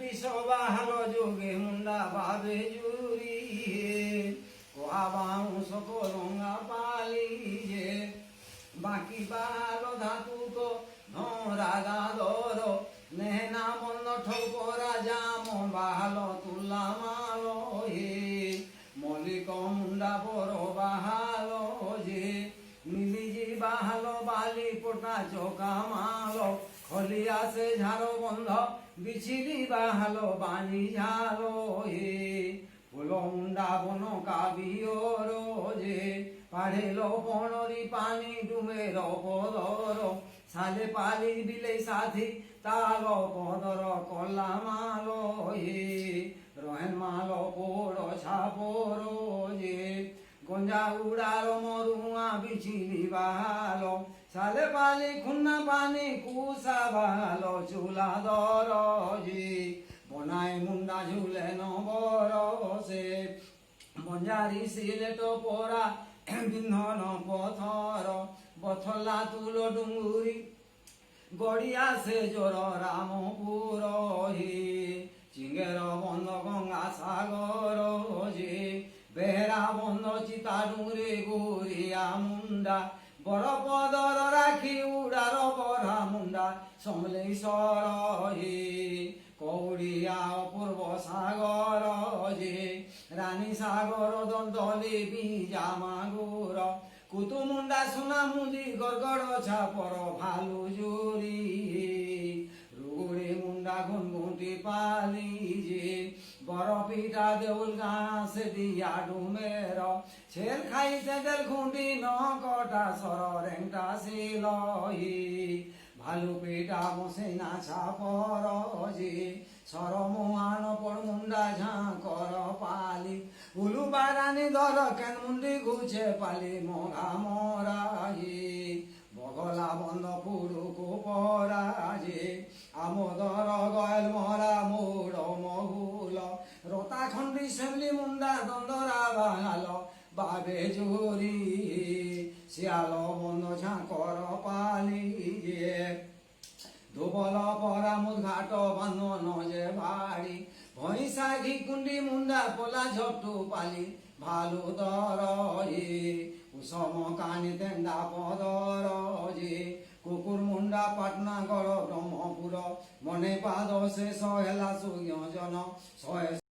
বিষ বাহালো যোগে মুন্ডা ভাবে জুরি কোয়া বাউঁশ করঙ্গা পালি যে বাকি বাহালো ধাতু তো ধরা গাদর নেহনা বন্ধ ঠোপরা জাম বাহালো তুলা মালো হে মলিক মুন্ডা বড় বাহালো যে মিলিজি বাহালো বালি পোটা চোকা মালো খলি আসে ঝাড়ো বন্ধ বিছিলি বাহালো বানি ঝালো হে ফুল মুন্ডা বন কাবিও রোজে পাড়েলো পণরি পানি ডুমের পদর সালে পালি বিলে সাথী তালো পদর কলা মালো হে রহেন মালো পোড় ছাপর যে গঞ্জা উড়ার মরুয়া বিছিলি বাহালো সালে পালি খুন্না পানি কুসা বাহালো চুলা দরজি বনায় মুন্ডা ঝুলে নবরসে বঞ্জারি সিলেট পরা বিন্ধন পথর বথলা তুল ডুঙ্গুরি গড়িয়া সে জোর রামপুর হে চিঙ্গের বন্ধ গঙ্গা সাগর যে বেহরা বন্ধ চিতা ডুঙ্গুরি গুরিয়া মুন্ডা বড় পদর রাখি উড়ার বড়া মুন্ডা সমলেশ্বর হে কৌড়িয়া অপূর্ব সাগর যে রানী সাগর দন্তলি বিজা মাগুর কুতুমুন্ডা সোনা মুদি গড়গড় ছাপর ভালু জুরি রুগুড়ি মুন্ডা ঘুনঘুটি পালি যে বড় পিঠা দেউল গাছে দিয়া ডুমের ছেল খাইতে দেল খুঁটি ন কটা সর রেংটা শিলহি ভালু পিঠা বসে না ছাপর যে সর মোহান পর মুন্ডা ঝাঁকর পালি উলু বারানি দর কেন মুন্ডি ঘুছে পালি মগা মরাজি বগলা বন্ধ পুরুকু পরাজি আমোদর গয়েল মরা মোড় মহুল রতা খন্ডি সেমলি মুন্ডা দন্দরা বাঙাল বাবে জুরি শিয়াল বন্ধ ঝাঁকর পালি যে ধোবল পরা মুদঘাট বান্ধন যে বাড়ি ভৈঁসা ঘি কুন্ডি মুন্ডা পোলা ঝপটু পালি ভালু দর হে কুসম কানি তেন্দা পদর যে কুকুর মুন্ডা পাটনা গড় ব্রহ্মপুর মনে পাদ শেষ হেলা সুজ্ঞ জন শহে